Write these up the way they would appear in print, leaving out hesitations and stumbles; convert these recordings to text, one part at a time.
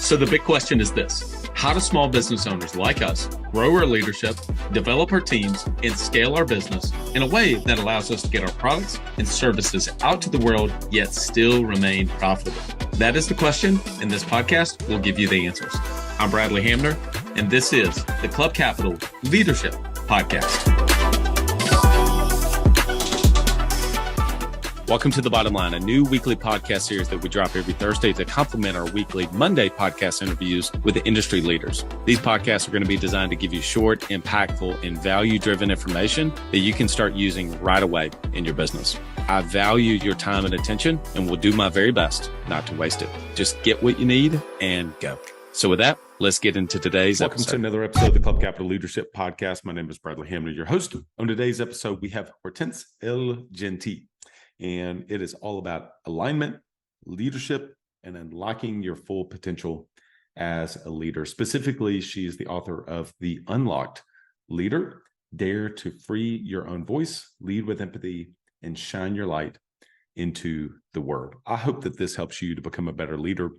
So the big question is this: how do small business owners like us grow our leadership, develop our teams, and scale our business in a way that allows us to get our products and services out to the world, yet still remain profitable? That is the question, and this podcast will give you the answers. I'm Bradley Hamner, and this is the Club Capital Leadership Podcast. Welcome to The Bottom Line, a new weekly podcast series that we drop every Thursday to complement our weekly Monday podcast interviews with the industry leaders. These podcasts are going to be designed to give you short, impactful, and value-driven information that you can start using right away in your business. I value your time and attention and will do my very best not to waste it. Just get what you need and go. So with that, let's get into today's episode. Welcome to another episode of the Club Capital Leadership Podcast. My name is Bradley Hamner, your host. On today's episode, we have Hortense Le Gentile. And it is all about alignment, leadership, and unlocking your full potential as a leader. Specifically, she is the author of The Unlocked Leader: Dare to Free Your Own Voice, Lead with Empathy, and Shine Your Light into the World. I hope that this helps you to become a better leader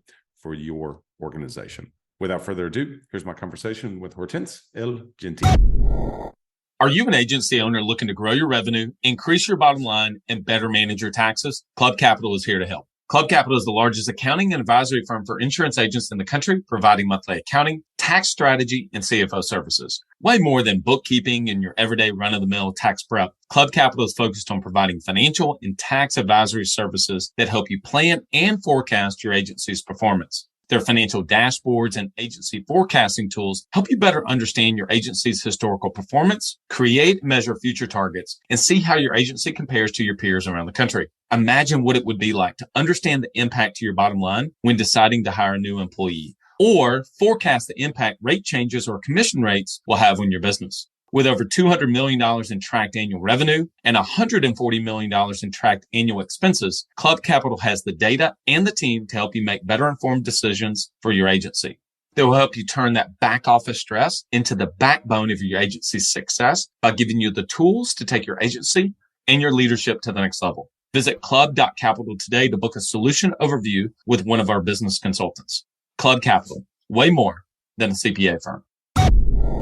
for your organization. Without further ado, here's my conversation with Hortense Le Gentile. Are you an agency owner looking to grow your revenue, increase your bottom line, and better manage your taxes? Club Capital is here to help. Club Capital is the largest accounting and advisory firm for insurance agents in the country, providing monthly accounting, tax strategy, and CFO services. Way more than bookkeeping and your everyday run-of-the-mill tax prep, Club Capital is focused on providing financial and tax advisory services that help you plan and forecast your agency's performance. Their financial dashboards and agency forecasting tools help you better understand your agency's historical performance, create and measure future targets, and see how your agency compares to your peers around the country. Imagine what it would be like to understand the impact to your bottom line when deciding to hire a new employee, or forecast the impact rate changes or commission rates will have on your business. With over $200 million in tracked annual revenue and $140 million in tracked annual expenses, Club Capital has the data and the team to help you make better informed decisions for your agency. They will help you turn that back office stress into the backbone of your agency's success by giving you the tools to take your agency and your leadership to the next level. Visit club.capital today to book a solution overview with one of our business consultants. Club Capital, way more than a CPA firm.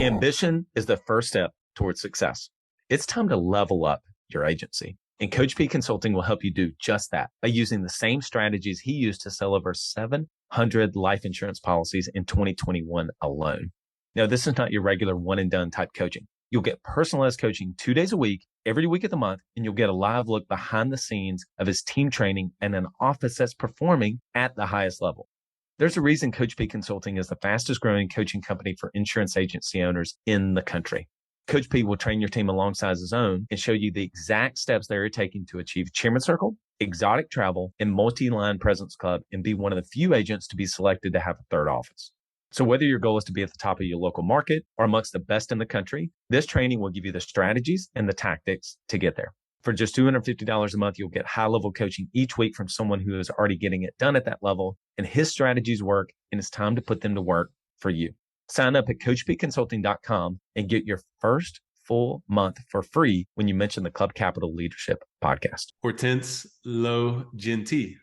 Ambition is the first step towards success. It's time to level up your agency. And Coach P Consulting will help you do just that by using the same strategies he used to sell over 700 life insurance policies in 2021 alone. Now, this is not your regular one and done type coaching. You'll get personalized coaching 2 days a week, every week of the month, and you'll get a live look behind the scenes of his team training and an office that's performing at the highest level. There's a reason Coach P Consulting is the fastest growing coaching company for insurance agency owners in the country. Coach P will train your team alongside his own and show you the exact steps they're taking to achieve Chairman Circle, exotic travel, and multi-line presence club, and be one of the few agents to be selected to have a third office. So whether your goal is to be at the top of your local market or amongst the best in the country, this training will give you the strategies and the tactics to get there. For just $250 a month, you'll get high-level coaching each week from someone who is already getting it done at that level, and his strategies work, and it's time to put them to work for you. Sign up at coachpconsulting.com and get your first full month for free when you mention the Club Capital Leadership Podcast. Hortense Le Gentile,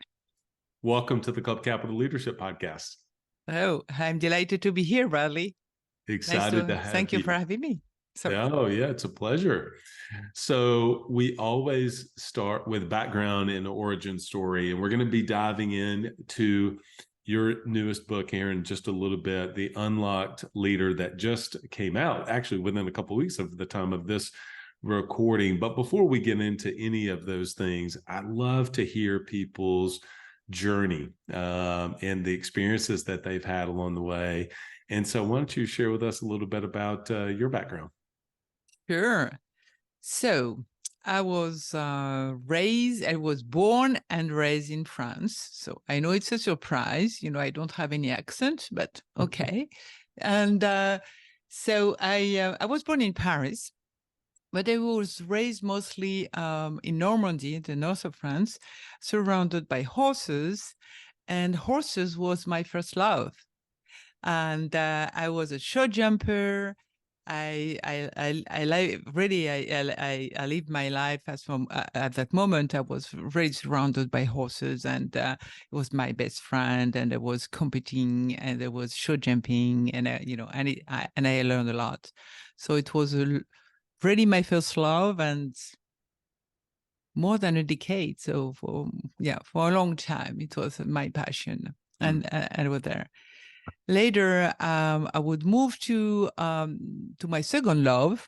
welcome to the Club Capital Leadership Podcast. Oh, I'm delighted to be here, Bradley. Excited to have you. Thank you for having me. Oh, yeah, it's a pleasure. So we always start with background and origin story, and we're going to be diving into your newest book here in just a little bit, The Unlocked Leader, that just came out actually within a couple of weeks of the time of this recording. But before we get into any of those things, I'd love to hear people's journey and the experiences that they've had along the way. And so why don't you share with us a little bit about your background? Sure. So I was born and raised in France. So I know it's a surprise. I don't have any accent, but okay. And so I was born in Paris, but I was raised mostly in Normandy, the north of France, surrounded by horses. And horses was my first love. And I was a show jumper. I live really. I lived my life as from at that moment. I was really surrounded by horses, and it was my best friend. And I was competing, and there was show jumping, and I learned a lot. So it was really my first love, and more than a decade. So for a long time, it was my passion, and I was there. Later, I would move to my second love,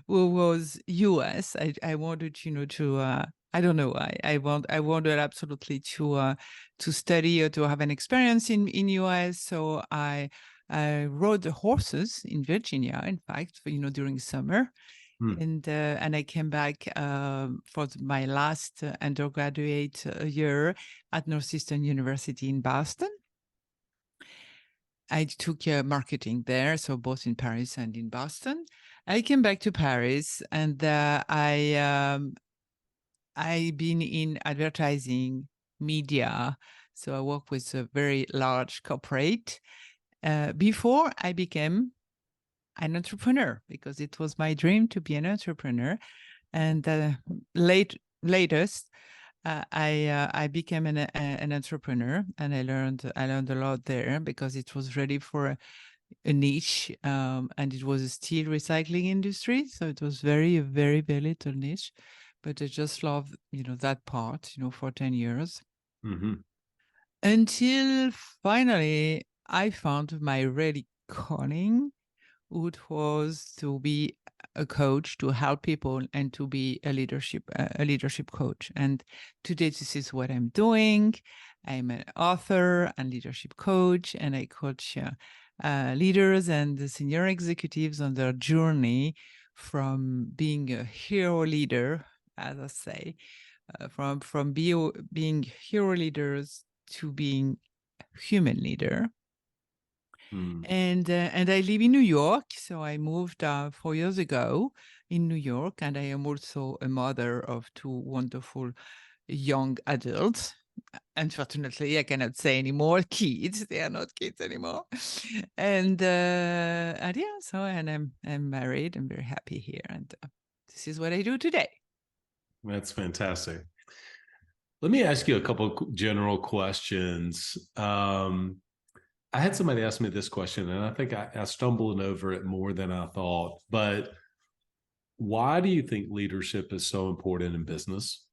who was US. I wanted, to I don't know. I wanted absolutely to study or to have an experience in US. So I rode the horses in Virginia, in fact, during summer. And I came back for my last undergraduate year at Northeastern University in Boston. I took marketing there, so both in Paris and in Boston. I came back to Paris, and I've been in advertising, media. So I work with a very large corporate before I became an entrepreneur, because it was my dream to be an entrepreneur. And latest, I became an entrepreneur, and I learned a lot there, because it was ready for a niche, and it was a steel recycling industry, so it was very little niche, but I just loved that part for 10 years, until finally I found my really calling, which was to be a coach, to help people, and to be a leadership coach. And today, this is what I'm doing. I'm an author and leadership coach, and I coach leaders and the senior executives on their journey from being a hero leader, as I say, from being hero leaders to being human leader. And I live in New York, so I moved 4 years ago in New York, and I am also a mother of 2 wonderful young adults. Unfortunately, I cannot say anymore kids; they are not kids anymore. And I'm married. I'm very happy here, and this is what I do today. That's fantastic. Let me ask you a couple of general questions. I had somebody ask me this question, and I think I stumbled over it more than I thought. But why do you think leadership is so important in business?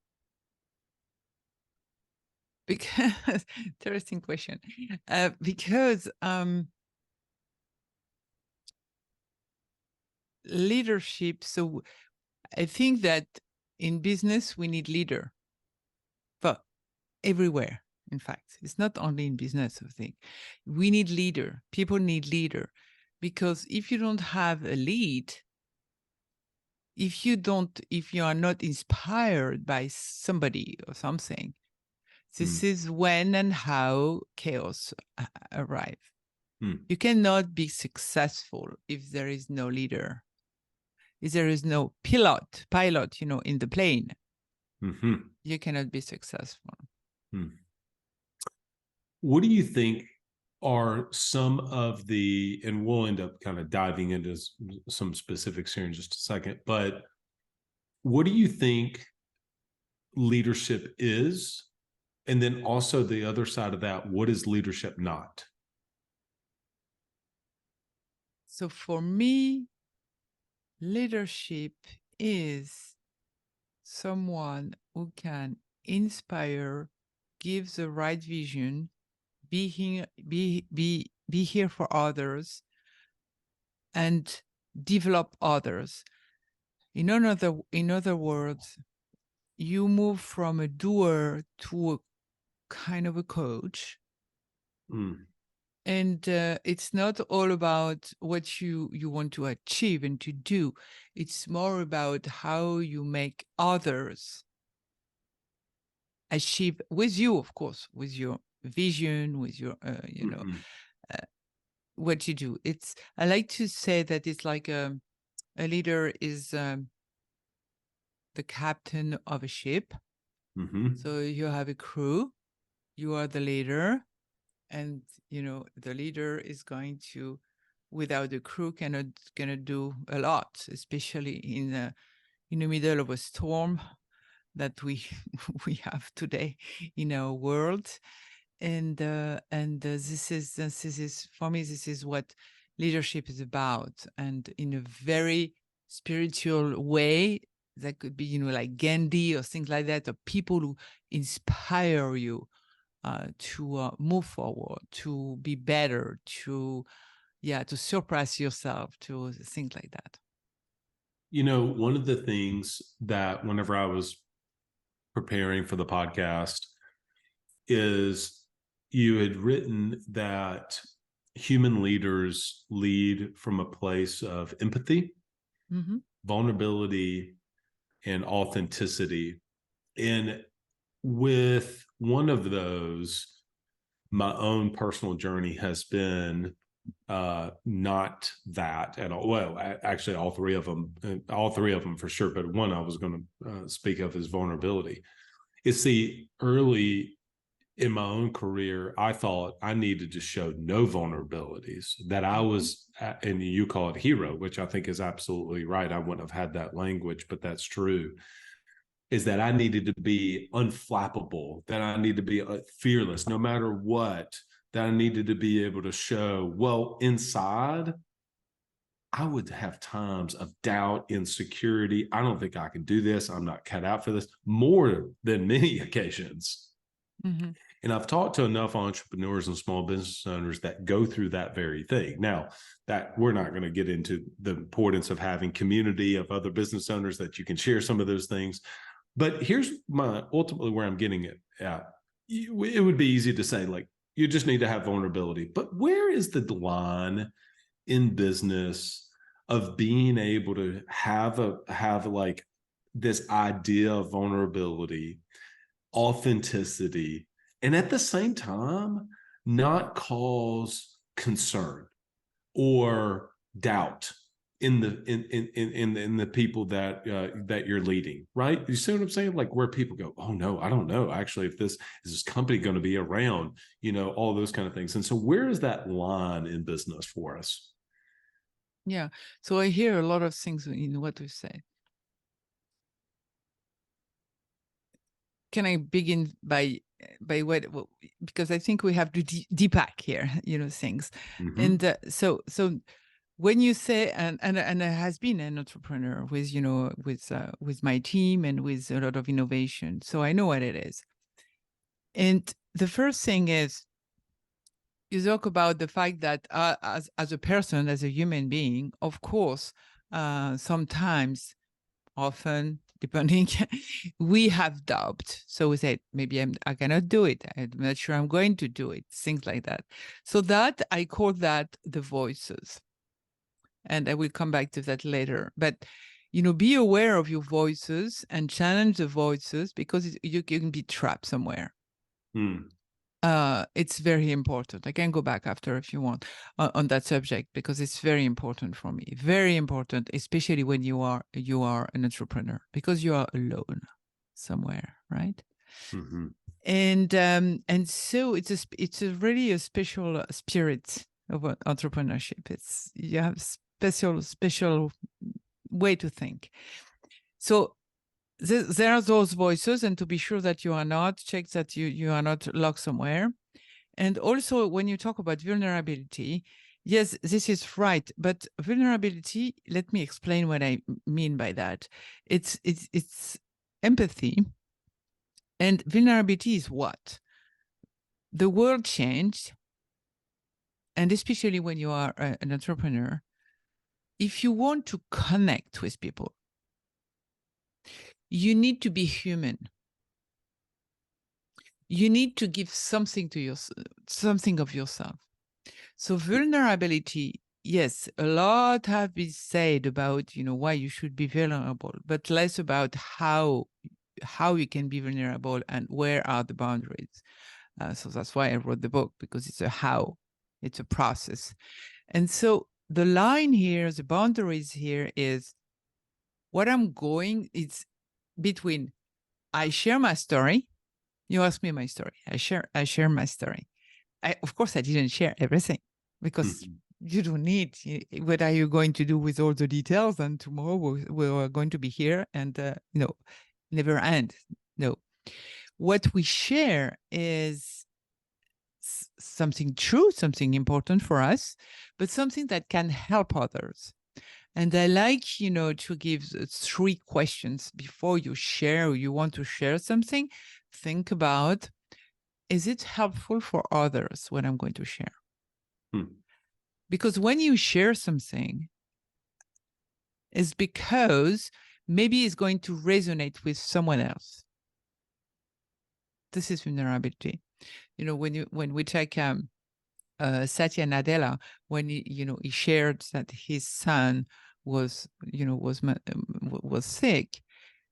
Because interesting question. Because leadership. So I think that in business we need leader, but everywhere. In fact, it's not only in business, I think. We need leader. People need leader. Because if you don't have a lead, if you are not inspired by somebody or something, this is when and how chaos arrive. You cannot be successful if there is no leader, if there is no pilot, in the plane. You cannot be successful. What do you think are some of the, and we'll end up kind of diving into some specifics here in just a second, but what do you think leadership is? And then also the other side of that, what is leadership not? So for me, leadership is someone who can inspire, give the right vision, be here for others, and develop others. In other words, you move from a doer to a kind of a coach. And it's not all about what you want to achieve and to do. It's more about how you make others achieve with you, of course, with your vision, with your, what you do. I like to say that it's like a leader is the captain of a ship. So you have a crew, you are the leader, and the leader is going to without a crew cannot gonna do a lot, especially in the middle of a storm that we have today in our world. And this is for me, this is what leadership is about. And in a very spiritual way, that could be, like Gandhi or things like that, or people who inspire you to move forward, to be better, to surpass yourself, to things like that. One of the things that whenever I was preparing for the podcast is you had written that human leaders lead from a place of empathy, vulnerability, and authenticity. And with one of those, my own personal journey has been not that at all. Well, actually, all three of them for sure. But one I was going to speak of is vulnerability. It's early in my own career, I thought I needed to show no vulnerabilities, that I was, and you call it hero, which I think is absolutely right. I wouldn't have had that language, but that's true, is that I needed to be unflappable, that I need to be fearless, no matter what, that I needed to be able to show, well, inside, I would have times of doubt, insecurity. I don't think I can do this. I'm not cut out for this, more than many occasions. Mm-hmm. And I've talked to enough entrepreneurs and small business owners that go through that very thing. Now, that we're not going to get into the importance of having community of other business owners that you can share some of those things. But here's ultimately where I'm getting it at. It would be easy to say, like, you just need to have vulnerability. But where is the line in business of being able to have like this idea of vulnerability, authenticity, and at the same time not cause concern or doubt in the people that you're leading, right? You see what I'm saying? Like where people go, oh no, I don't know actually if is this company going to be around, all those kind of things. And so where is that line in business for us? Yeah. So I hear a lot of things in what we say. Can I begin by what? Well, because I think we have to depack here, things. Mm-hmm. And so when you say, and I has been an entrepreneur with, with my team and with a lot of innovation, so I know what it is. And the first thing is, you talk about the fact that as a person, as a human being, of course, sometimes, often, depending, we have doubt. So we say, maybe I cannot do it. I'm not sure I'm going to do it. Things like that. So that I call that the voices. And I will come back to that later. But, be aware of your voices and challenge the voices, because you can be trapped somewhere. It's very important. I can go back after if you want on that subject, because it's very important for me. Very important, especially when you are an entrepreneur, because you are alone somewhere, right? Mm-hmm. And so it's really a special spirit of entrepreneurship. You have special way to think. So there are those voices, and to be sure that you are not, check that you are not locked somewhere. And also, when you talk about vulnerability, yes, this is right. But vulnerability, let me explain what I mean by that. It's empathy, and vulnerability is what? The world changed, and especially when you are an entrepreneur, if you want to connect with people, you need to be human. You need to give something to something of yourself. So vulnerability, yes, a lot have been said about, why you should be vulnerable, but less about how you can be vulnerable and where are the boundaries. So that's why I wrote the book, because it's it's a process. And so the line here, the boundaries here is what I'm going, it's between I share my story. You ask me my story. I share my story. Of course, I didn't share everything, because you don't need. What are you going to do with all the details? And tomorrow we're going to be here and, never end. No. What we share is something true, something important for us, but something that can help others. And I like, to give 3 questions before you share or you want to share something. Think about, is it helpful for others what I'm going to share? Because when you share something, it's because maybe it's going to resonate with someone else. This is vulnerability. When we check Satya Nadella, when he shared that his son was sick,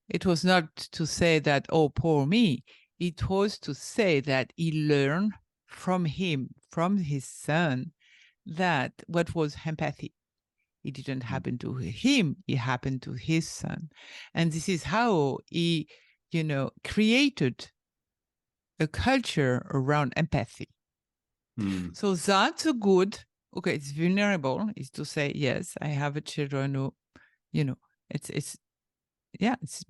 it was not to say that, oh, poor me. It was to say that he learned from his son, that what was empathy. It didn't happen to him, it happened to his son. And this is how he, created a culture around empathy. So that's a good, okay, it's vulnerable, is to say, yes, I have a children who, it's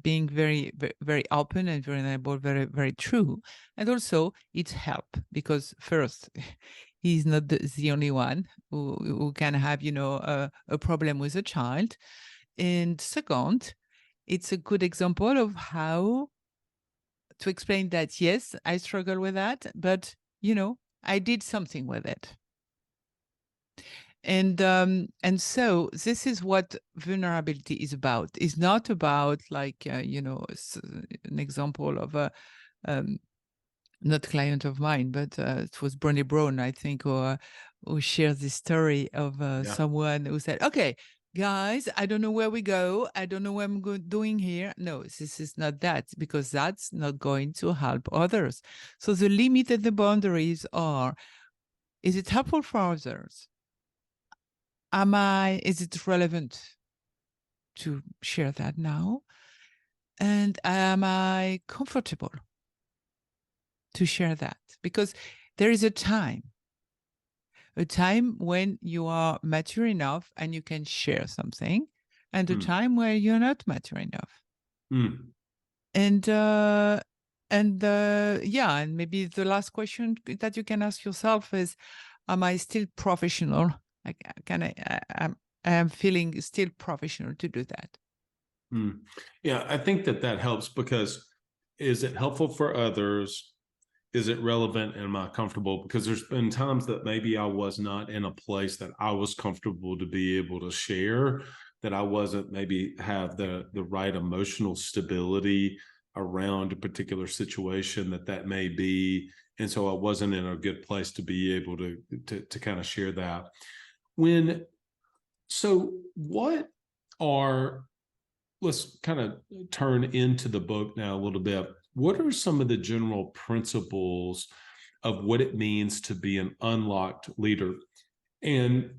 being very, very, very open and vulnerable, very, very true. And also it's help, because first, he's not the only one who can have, a problem with a child. And second, it's a good example of how to explain that, yes, I struggle with that, but, I did something with it. And so this is what vulnerability is about. It's not about like, an example of a, not client of mine, but it was Brené Brown, I think, who shared this story of someone who said, okay, guys, I don't know where we go. I don't know what I'm doing here. No, this is not that, because that's not going to help others. So the limit and the boundaries are, is it helpful for others? Is it relevant to share that now? And am I comfortable to share that? Because there is a time when you are mature enough and you can share something, and a time where you're not mature enough. And maybe the last question that you can ask yourself is, am I still professional? I am feeling still professional to do that. Yeah, I think that helps, because is it helpful for others? Is it relevant? And am I comfortable? Because there's been times that maybe I was not in a place that I was comfortable to be able to share, that I wasn't maybe have the right emotional stability around a particular situation that may be. And so I wasn't in a good place to be able to kind of share that. Let's kind of turn into the book now a little bit. What are some of the general principles of what it means to be an unlocked leader? And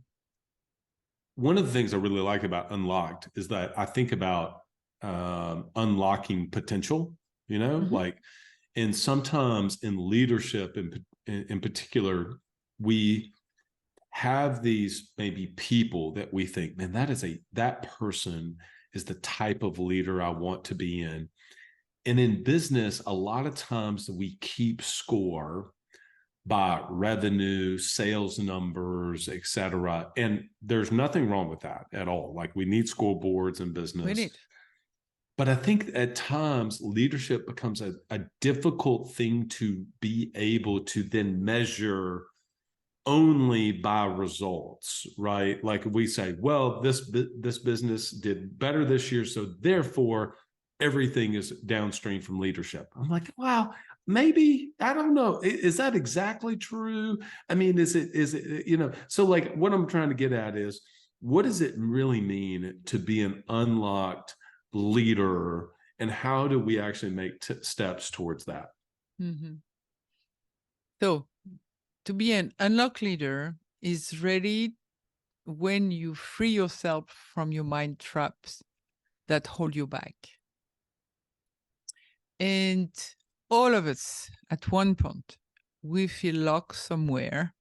one of the things I really like about unlocked is that I think about unlocking potential, and sometimes in leadership in particular, we have these maybe people that we think, man, that person is the type of leader I want to be in. And in business, a lot of times we keep score by revenue, sales numbers, et cetera. And there's nothing wrong with that at all. Like, we need scoreboards in business. We need. But I think at times leadership becomes a difficult thing to be able to then measure only by results, right? Like, we say, well, this business did better this year, so therefore everything is downstream from leadership. I'm like, wow, maybe, I don't know. Is that exactly true? I mean, is it, so like what I'm trying to get at is, what does it really mean to be an unlocked leader, and how do we actually make steps towards that? So to be an unlocked leader is really when you free yourself from your mind traps that hold you back. And all of us at one point, we feel locked somewhere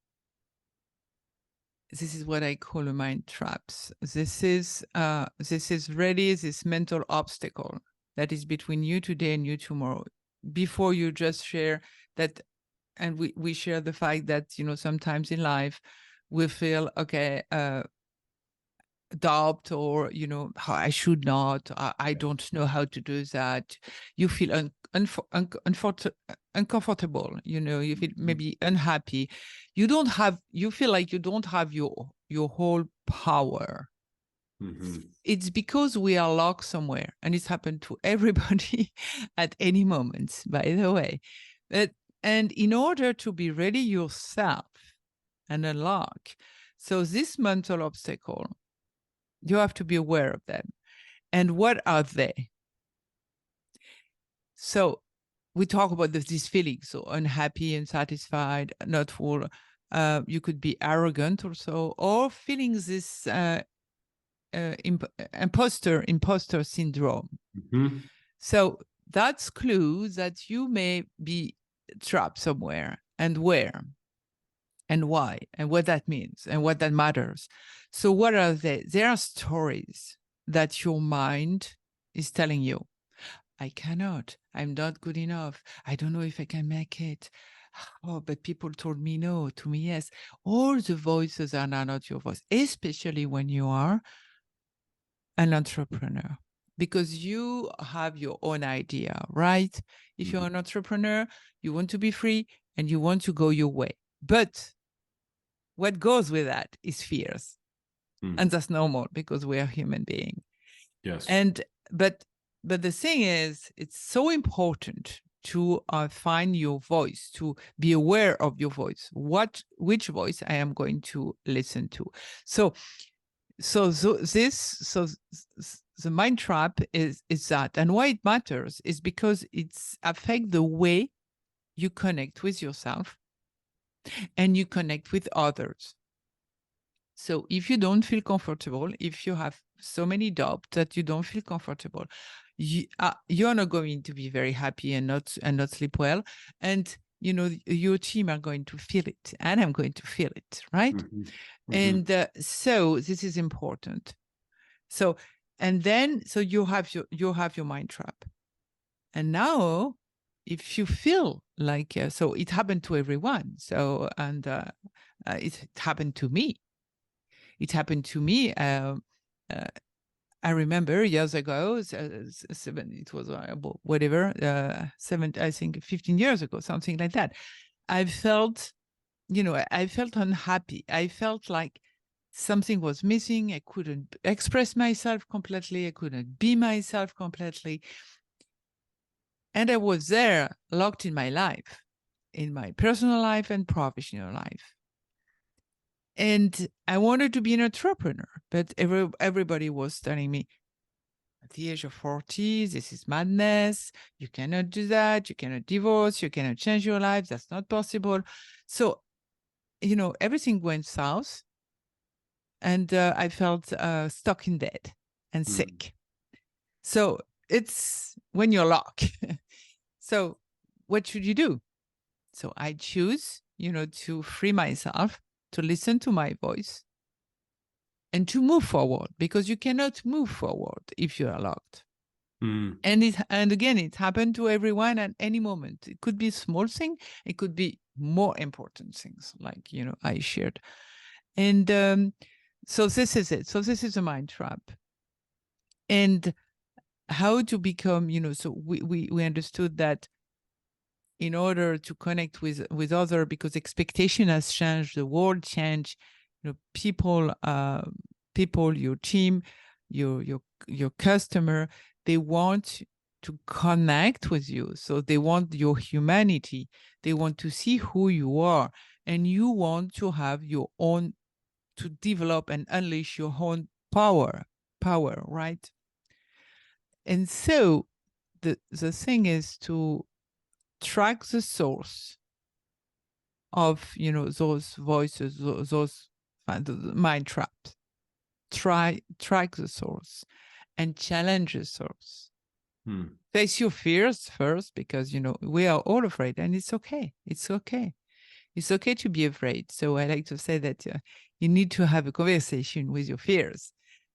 this is what I call a mind traps. This is really this mental obstacle that is between you today and you tomorrow. Before you just share that, and we share the fact that, you know, sometimes in life we feel, okay, doubt, or, you know, I should not, I don't know how to do that. You feel uncomfortable, you know, you feel maybe unhappy. You feel like you don't have your whole power. It's because we are locked somewhere, and it's happened to everybody at any moment, by the way. And in order to be ready yourself and unlock, so this mental obstacle, you have to be aware of them. And what are they? So we talk about these feelings, so unhappy, unsatisfied, not full. You could be arrogant also, or feeling this imposter syndrome. So that's clue that you may be trapped somewhere, and where, and why, and what that means, and what that matters. So what are they? There are stories that your mind is telling you. I cannot. I'm not good enough. I don't know if I can make it. Oh, but people told me no, to me yes. All the voices are not your voice, especially when you are an entrepreneur, because you have your own idea, right? If you're an entrepreneur, you want to be free and you want to go your way. But what goes with that is fears. And that's normal, because we are human beings. Yes. But the thing is, it's so important to find your voice, to be aware of your voice. Which voice I am going to listen to. So the mind trap is that, and why it matters is because it's affect the way you connect with yourself and you connect with others. So if you don't feel comfortable, if you have so many doubts that you don't feel comfortable, you're not going to be very happy and not sleep well. And, you know, your team are going to feel it, and I'm going to feel it, right? And so this is important. So, and then, so you have your mind trap. And now, if you feel like, so it happened to everyone. So, and it happened to me. It happened to me. I remember years ago, it was whatever, I think 15 years ago, something like that. I felt, you know, I felt unhappy. I felt like something was missing. I couldn't express myself completely. I couldn't be myself completely. And I was there, locked in my life, in my personal life and professional life. And I wanted to be an entrepreneur, but everybody was telling me, at the age of 40, this is madness. You cannot do that. You cannot divorce. You cannot change your life. That's not possible. So, you know, everything went south. And I felt stuck in bed and sick. So it's when you're locked. So what should you do? So I choose, you know, to free myself, to listen to my voice, and to move forward, because you cannot move forward if you are locked. And again, it happened to everyone at any moment. It could be a small thing. It could be more important things, like, you know, I shared. And so this is it. So this is a mind trap. And how to become, you know, so we understood that in order to connect with other, because expectation has changed, the world changed, you know, people, your team, your customer, they want to connect with you. So they want your humanity. They want to see who you are, and you want to have your own, to develop and unleash your own power, right? And so the thing is to track the source of, you know, those voices, those mind traps. Track the source and challenge the source. Face your fears first, because, you know, we are all afraid, and it's okay. It's okay. It's okay to be afraid. So I like to say that you need to have a conversation with your fears,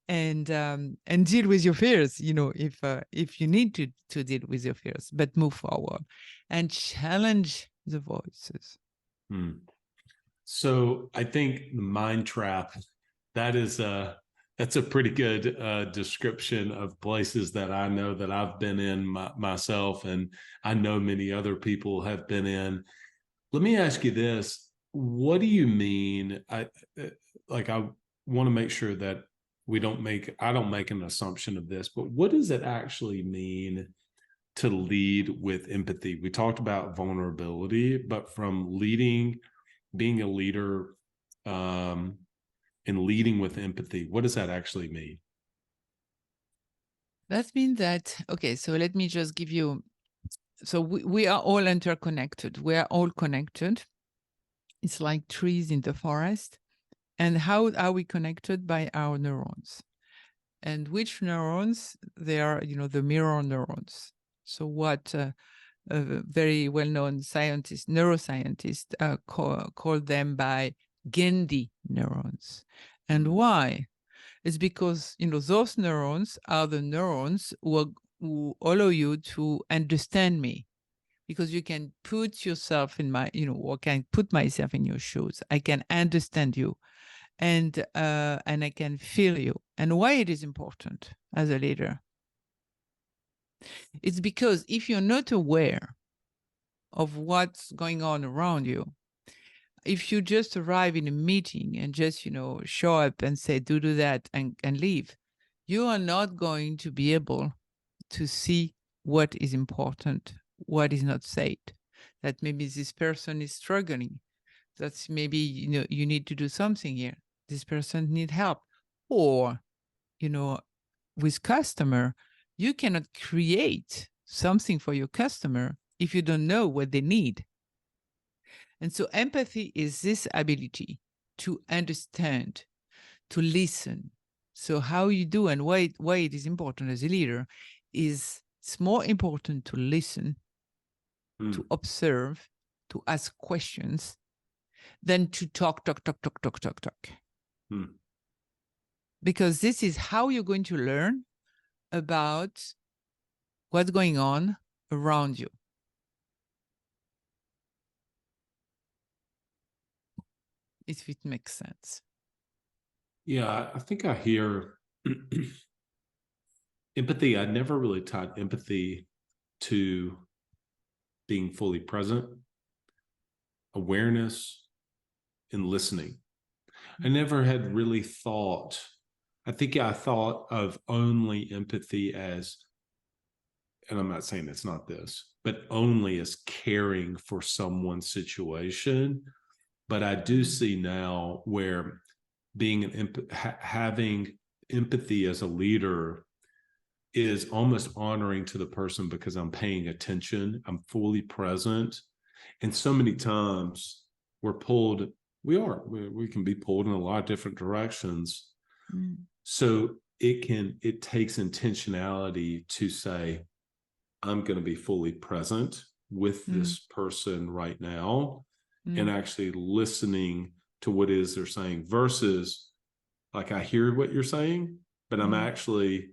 and deal with your fears. If you need to deal with your fears, but move forward and challenge the voices. So I think the mind trap, that's a pretty good description of places that I know that I've been in myself, and I know many other people have been in. Let me ask you this. What do you mean? I want to make sure that I don't make an assumption of this, but what does it actually mean to lead with empathy? We talked about vulnerability, but from being a leader, and leading with empathy, what does that actually mean? That means that, okay, so let me just give you, so we are all interconnected. We are all connected. It's like trees in the forest. And how are we connected? By our neurons. And which neurons? They are, the mirror neurons. So what a very well-known neuroscientist call them by Gentil neurons. And why? It's because, those neurons are the neurons who allow you to understand me. Because you can put yourself in my, or can put myself in your shoes. I can understand you, and I can feel you. And why it is important as a leader? It's because if you're not aware of what's going on around you, if you just arrive in a meeting and just, show up and say, do that and leave, you are not going to be able to see what is important, what is not said, that maybe this person is struggling, that's maybe, you need to do something here. This person needs help. Or, with customer, you cannot create something for your customer if you don't know what they need. And so empathy is this ability to understand, to listen. So how you do and why it is important as a leader is it's more important to listen, to observe, to ask questions than to talk. Because this is how you're going to learn about what's going on around you. If it makes sense. Yeah, I think I hear empathy. I never really tied empathy to being fully present, awareness, and listening. I never had really thought, I think I thought of only empathy as, and I'm not saying it's not this, but only as caring for someone's situation. But I do see now where having empathy as a leader is almost honoring to the person because I'm paying attention, I'm fully present. And so many times we can be pulled in a lot of different directions. So it takes intentionality to say, I'm going to be fully present with this person right now, and actually listening to what it is they're saying, versus like, I hear what you're saying, but I'm actually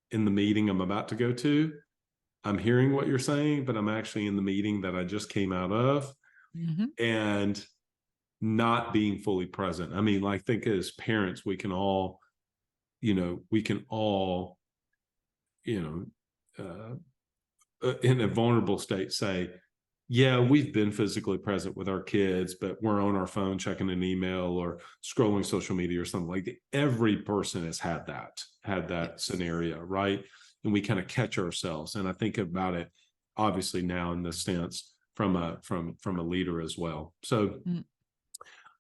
in the meeting I'm about to go to. I'm hearing what you're saying, but I'm actually in the meeting that I just came out of, and not being fully present. I mean, like, think as parents, we can all, in a vulnerable state say, yeah, we've been physically present with our kids, but we're on our phone checking an email or scrolling social media or something like that. Every person has had that scenario, right? And we kind of catch ourselves. And I think about it, obviously, now in the stance from a leader as well. So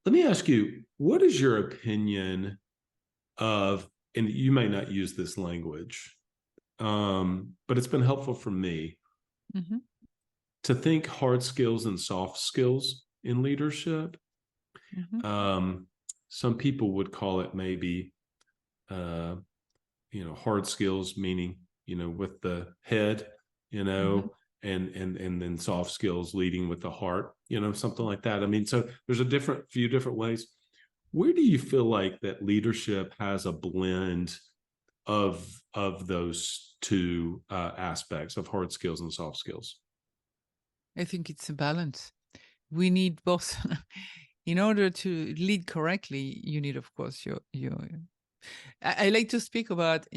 let me ask you, what is your opinion of, and you may not use this language, but it's been helpful for me to think hard skills and soft skills in leadership. Some people would call it maybe, hard skills, meaning, with the head, and then soft skills leading with the heart. something like that. I mean, so there's a few different ways. Where do you feel like that leadership has a blend of those two aspects of hard skills and soft skills? I think it's a balance. We need both. In order to lead correctly, you need, of course, I like to speak about,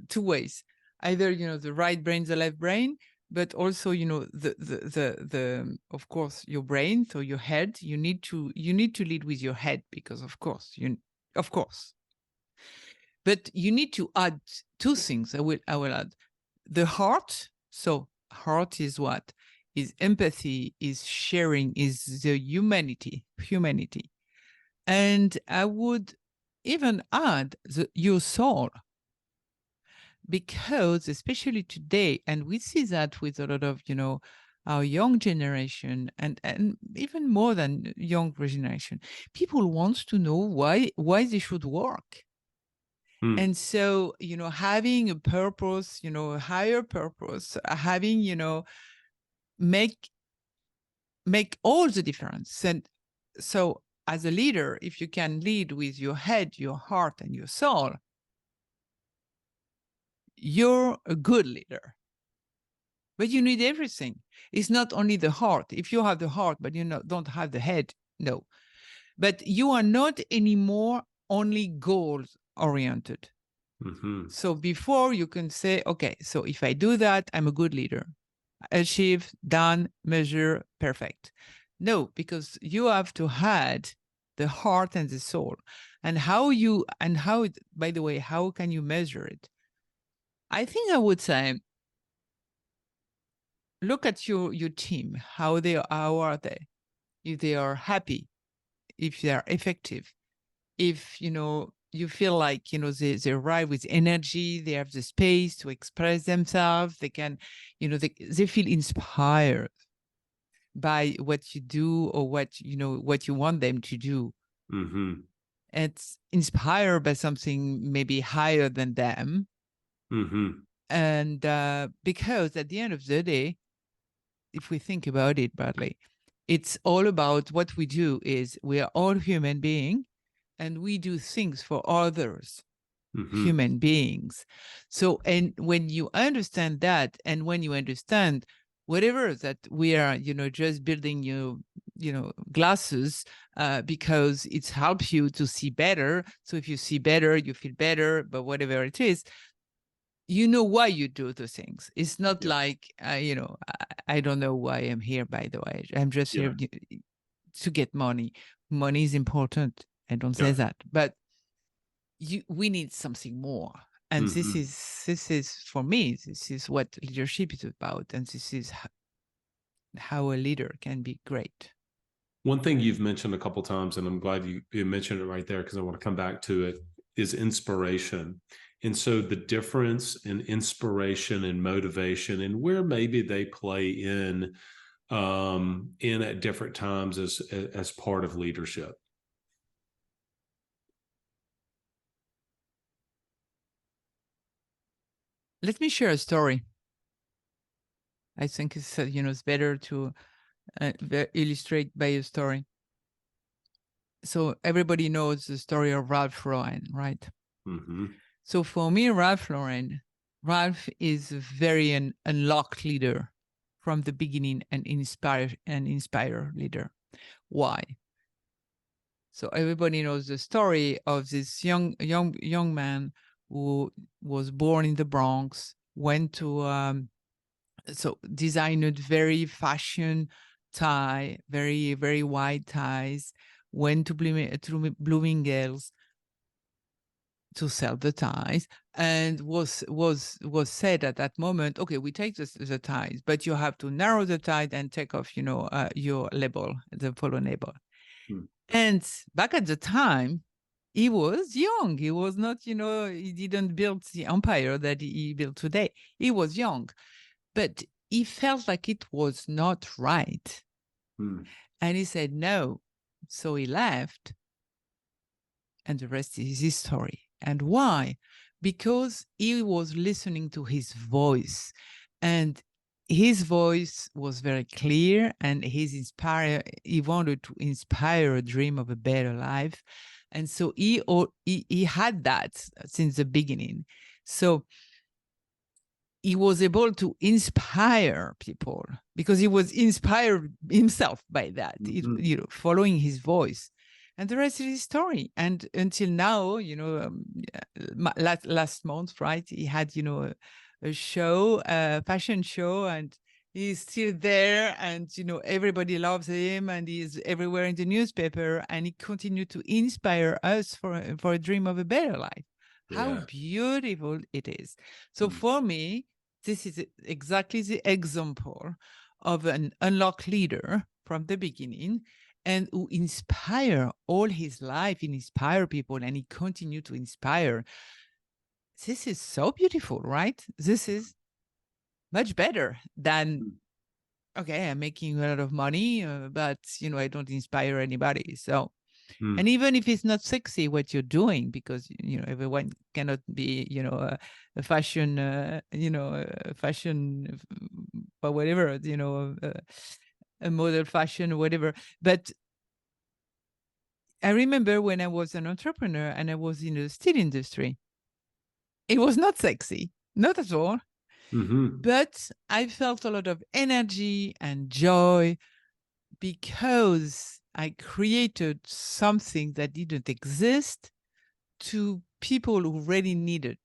two ways. Either, the right brain, the left brain, but also, the of course, your brain, so your head. You need to lead with your head because, of course, But you need to add two things. I will add the heart. So heart is what? Is empathy, is sharing, is the humanity. And I would even add your soul, because especially today, and we see that with a lot of, our young generation and even more than young generation, people want to know why they should work. And so, having a purpose, a higher purpose, having, make all the difference. And so as a leader, if you can lead with your head, your heart, and your soul, you're a good leader. But you need everything. It's not only the heart. If you have the heart, but you don't have the head, no. But you are not anymore only goals oriented. Mm-hmm. So before you can say, okay, so if I do that, I'm a good leader. Achieve, done, measure, perfect. No, because you have to add the heart and the soul. And by the way, how can you measure it? I think I would say, look at your team. How are they? If they are happy, if they are effective, if you feel like they arrive with energy, they have the space to express themselves, they can they feel inspired by what you do or what you want them to do. Mm-hmm. It's inspired by something maybe higher than them. Mm-hmm. And because at the end of the day, if we think about it, Bradley, it's all about what we do. Is we are all human beings, and we do things for others, human beings. So, and when you understand that, and when you understand whatever that we are, just building glasses because it helps you to see better. So if you see better, you feel better, but whatever it is, you know why you do the things. It's not like, I don't know why I'm here, by the way. I'm just here to get money. Money is important. I don't say that, but we need something more. And this is for me, this is what leadership is about. And this is how a leader can be great. One thing you've mentioned a couple of times, and I'm glad you mentioned it right there because I want to come back to it, is inspiration. And so the difference in inspiration and motivation and where maybe they play in at different times as part of leadership. Let me share a story. I think it's it's better to illustrate by a story. So everybody knows the story of Ralph Lauren, right? Mm-hmm. So for me, Ralph is a very unlocked leader from the beginning, and inspire leader. Why? So everybody knows the story of this young man who was born in the Bronx, went to designed very fashion tie, very, very wide ties, went to Bloomingdale's to sell the ties, and was said at that moment, okay, we take the ties, but you have to narrow the tie and take off, your label, the polo label. And back at the time, he was young. He was not, he didn't build the empire that he built today. He was young, but he felt like it was not right. And he said no. So he left, and the rest is his story. And why? Because he was listening to his voice, and his voice was very clear, and he wanted to inspire a dream of a better life. And so he had that since the beginning. So he was able to inspire people because he was inspired himself by that, following his voice. And the rest is his story. And until now, last month, right, he had, a show, a fashion show, and he's still there, and everybody loves him, and he's everywhere in the newspaper, and he continued to inspire us for a dream of a better life. How beautiful it is. So for me, this is exactly the example of an unlocked leader from the beginning, and who inspire all his life. He inspired people, and he continued to inspire. This is so beautiful, right? This is much better than, okay, I'm making a lot of money, but, I don't inspire anybody. So, and even if it's not sexy what you're doing, because, everyone cannot be, a fashion, fashion or whatever, a model fashion or whatever. But I remember when I was an entrepreneur and I was in the steel industry, it was not sexy, not at all. But I felt a lot of energy and joy because I created something that didn't exist to people who really needed.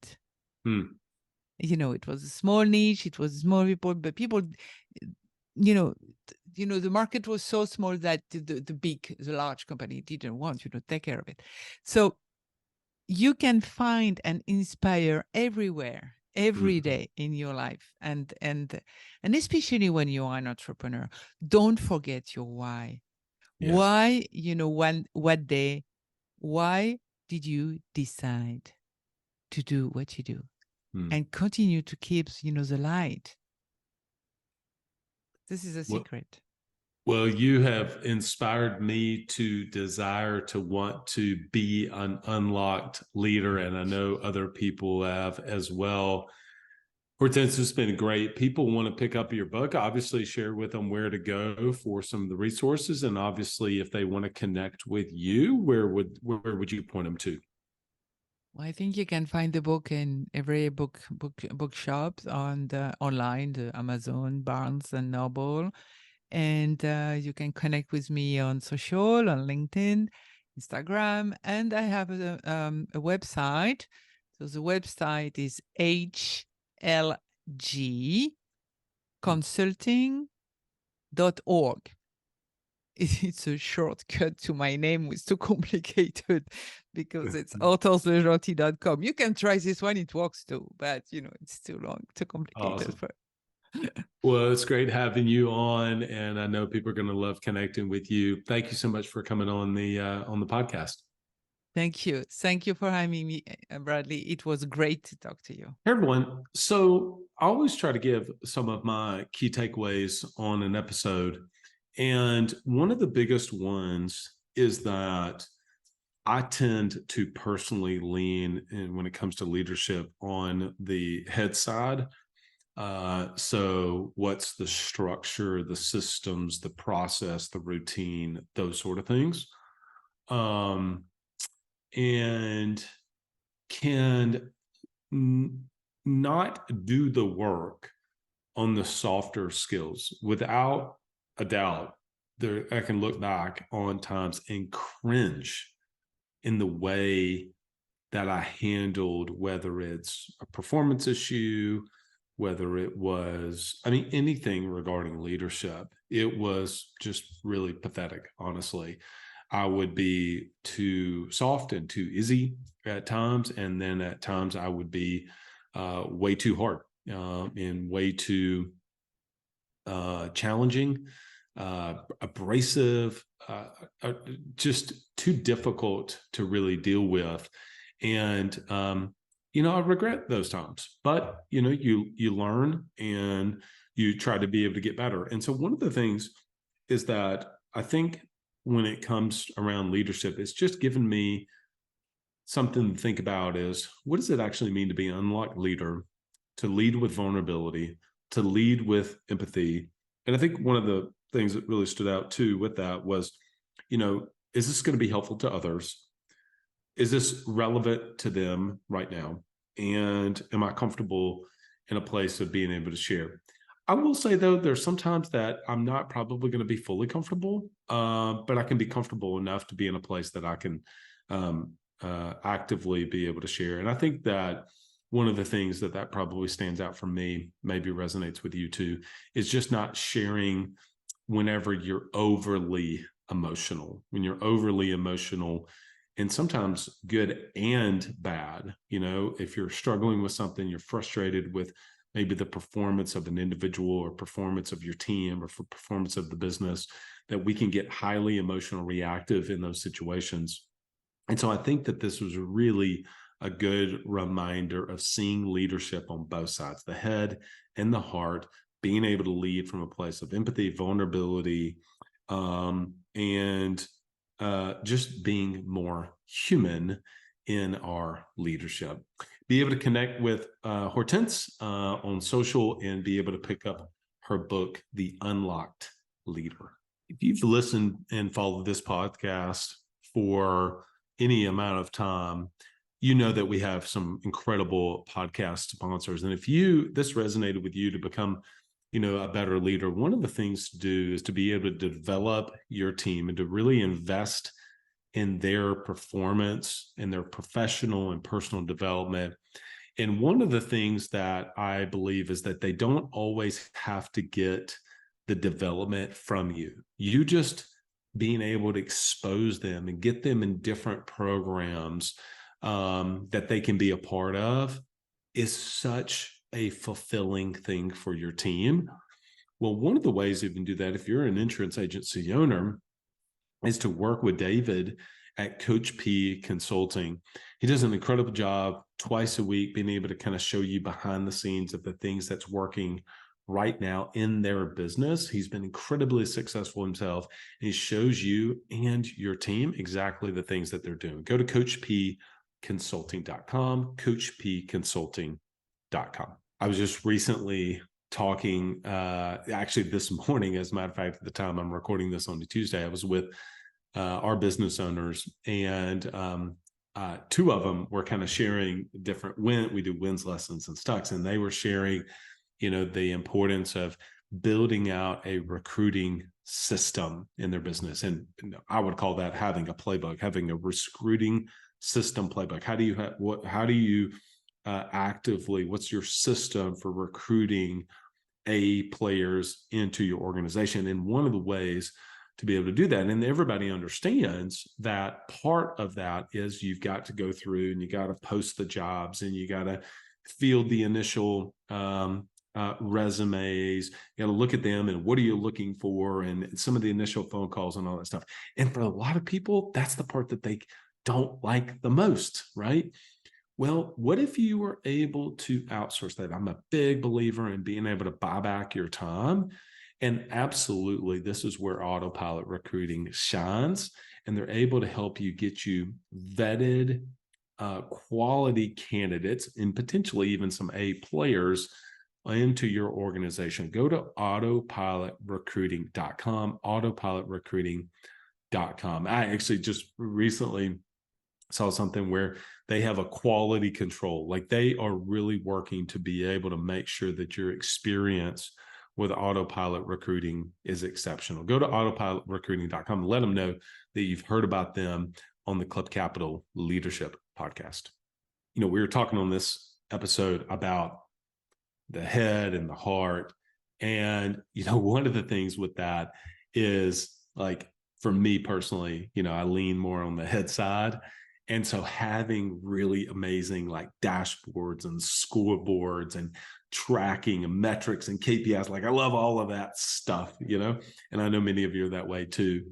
It was a small niche, it was small people, but people, the market was so small that the large company didn't want to take care of it. So you can find and inspire everywhere, every day in your life, and especially when you are an entrepreneur, don't forget your why. Why, what day, why did you decide to do what you do, and continue to keep, the light. This is a secret. Well, you have inspired me to desire to want to be an unlocked leader, and I know other people have as well. Hortense, it's been great. People want to pick up your book. Obviously, share with them where to go for some of the resources, and obviously, if they want to connect with you, where would you point them to? Well, I think you can find the book in every bookshop on online, the Amazon, Barnes and Noble. And you can connect with me on social, on LinkedIn, Instagram, and I have a website. So the website is hlgconsulting.org. It's a shortcut to my name. It's too complicated because it's hortenselegentile.com. You can try this one; it works too, but it's too long, too complicated. Awesome. Well, it's great having you on, and I know people are going to love connecting with you. Thank you so much for coming on the podcast. Thank you for having me, Bradley. It was great to talk to you. Hey, everyone. So I always try to give some of my key takeaways on an episode, and one of the biggest ones is that I tend to personally lean in when it comes to leadership on the head side. So what's the structure, the systems, the process, the routine, those sort of things, and can not do the work on the softer skills. Without a doubt, I can look back on times and cringe in the way that I handled, whether it's a performance issue, whether it was, anything regarding leadership. It was just really pathetic, honestly. I would be too soft and too easy at times, and then at times I would be way too hard and way too challenging, abrasive, just too difficult to really deal with. And I regret those times, but you learn and you try to be able to get better. And so one of the things is that I think when it comes around leadership, it's just given me something to think about is, what does it actually mean to be an unlocked leader, to lead with vulnerability, to lead with empathy. And I think one of the things that really stood out too with that was, is this going to be helpful to others? Is this relevant to them right now? And am I comfortable in a place of being able to share? I will say, though, there's sometimes that I'm not probably going to be fully comfortable, but I can be comfortable enough to be in a place that I can actively be able to share. And I think that one of the things that probably stands out for me, maybe resonates with you too, is just not sharing whenever you're overly emotional. When you're overly emotional, and sometimes good and bad, if you're struggling with something, you're frustrated with maybe the performance of an individual or performance of your team or for performance of the business, that we can get highly emotional, reactive in those situations. And so I think that this was really a good reminder of seeing leadership on both sides, the head and the heart, being able to lead from a place of empathy, vulnerability, and just being more human in our leadership. Be able to connect with Hortense on social and be able to pick up her book, The Unlocked Leader. If you've listened and followed this podcast for any amount of time, you know that we have some incredible podcast sponsors. And if this resonated with you to become, a better leader, one of the things to do is to be able to develop your team and to really invest in their performance and their professional and personal development. And one of the things that I believe is that they don't always have to get the development from you. You just being able to expose them and get them in different programs that they can be a part of is such a fulfilling thing for your team. Well, one of the ways you can do that, if you're an insurance agency owner, is to work with David at Coach P Consulting. He does an incredible job twice a week being able to kind of show you behind the scenes of the things that's working right now in their business. He's been incredibly successful himself, and he shows you and your team exactly the things that they're doing. Go to coachpconsulting.com, coachpconsulting.com. I was just recently talking, actually this morning, as a matter of fact, at the time I'm recording this on the Tuesday, I was with our business owners, and two of them were kind of sharing different we do wins, lessons, and stucks, and they were sharing, the importance of building out a recruiting system in their business. And I would call that having a playbook, having a recruiting system playbook. How do you actively, what's your system for recruiting A players into your organization? And one of the ways to be able to do that, and everybody understands that part of that is you've got to go through and you got to post the jobs and you got to field the initial resumes, you got to look at them and what are you looking for, and some of the initial phone calls and all that stuff. And for a lot of people, that's the part that they don't like the most, right? Well, what if you were able to outsource that? I'm a big believer in being able to buy back your time. And absolutely, this is where autopilot recruiting shines. And they're able to help you get you vetted quality candidates and potentially even some A players into your organization. Go to autopilotrecruiting.com, autopilotrecruiting.com. I actually just recently saw something where they have a quality control. Like they are really working to be able to make sure that your experience with autopilot recruiting is exceptional. Go to autopilotrecruiting.com and let them know that you've heard about them on the Club Capital Leadership Podcast. We were talking on this episode about the head and the heart. And, one of the things with that is, like, for me personally, I lean more on the head side. And so having really amazing like dashboards and scoreboards and tracking and metrics and KPIs, like I love all of that stuff, and I know many of you are that way too.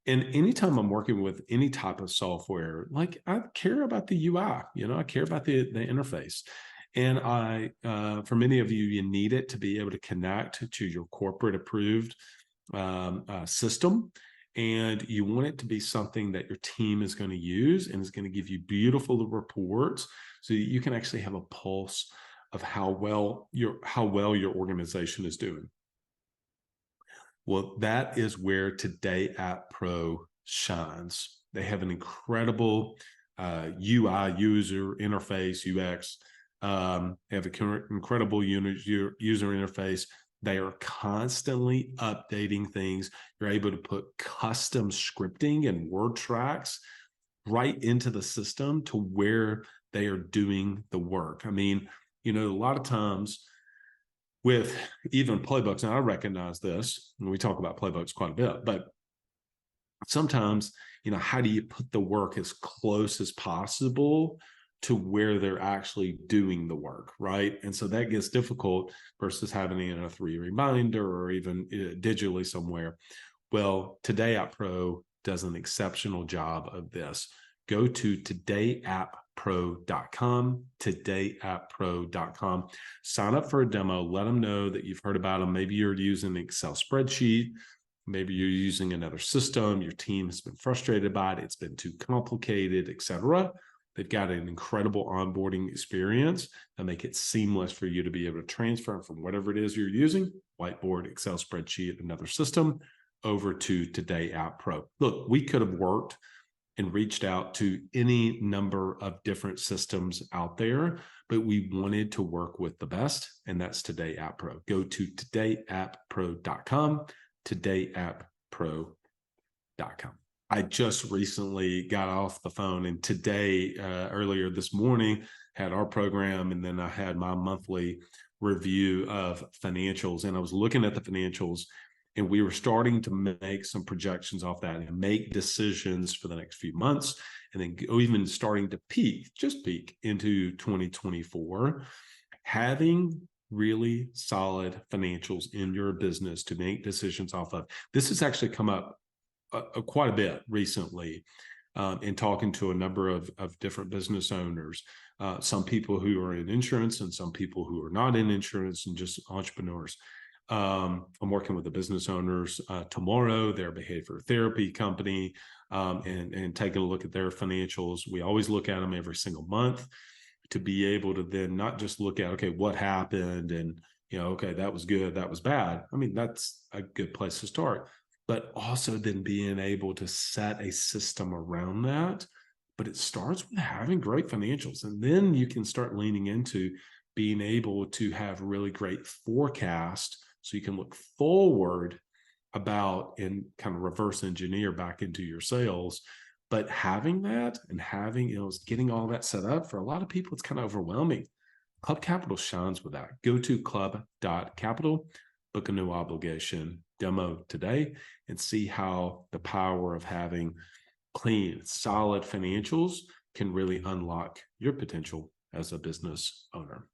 And anytime I'm working with any type of software, like I care about the UI, I care about the interface. And for many of you, you need it to be able to connect to your corporate approved system. And you want it to be something that your team is going to use and is going to give you beautiful reports so that you can actually have a pulse of how well your organization is doing. Well, that is where Today App Pro shines. They have an incredible UI, user interface, UX. They have an incredible user interface. They are constantly updating things. You're able to put custom scripting and word tracks right into the system to where they are doing the work. I mean, a lot of times with even playbooks, and I recognize this, and we talk about playbooks quite a bit, but sometimes, how do you put the work as close as possible to where they're actually doing the work, right? And so that gets difficult versus having it in a 3 reminder or even digitally somewhere. Well, Today App Pro does an exceptional job of this. Go to todayappro.com, todayappro.com. Sign up for a demo. Let them know that you've heard about them. Maybe you're using an Excel spreadsheet. Maybe you're using another system. Your team has been frustrated by it. It's been too complicated, etc. They've got an incredible onboarding experience that make it seamless for you to be able to transfer from whatever it is you're using, whiteboard, Excel spreadsheet, another system, over to Today App Pro. Look, we could have worked and reached out to any number of different systems out there, but we wanted to work with the best, and that's Today App Pro. Go to todayappro.com, todayappro.com. I just recently got off the phone, and today, earlier this morning, had our program, and then I had my monthly review of financials, and I was looking at the financials, and we were starting to make some projections off that and make decisions for the next few months, and then even starting to peak into 2024. Having really solid financials in your business to make decisions off of. This has actually come up quite a bit recently in talking to a number of different business owners, some people who are in insurance and some people who are not in insurance and just entrepreneurs. I'm working with the business owners tomorrow, their behavior therapy company, and taking a look at their financials. We always look at them every single month to be able to then not just look at, okay, what happened and, okay, that was good, that was bad. I mean, that's a good place to start, but also then being able to set a system around that. But it starts with having great financials, and then you can start leaning into being able to have really great forecast so you can look forward about and kind of reverse engineer back into your sales. But having that and getting all that set up, for a lot of people, it's kind of overwhelming. Club Capital shines with that. Go to club.capital, book a no obligation demo today, and see how the power of having clean, solid financials can really unlock your potential as a business owner.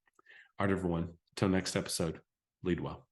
All right, everyone, until next episode, lead well.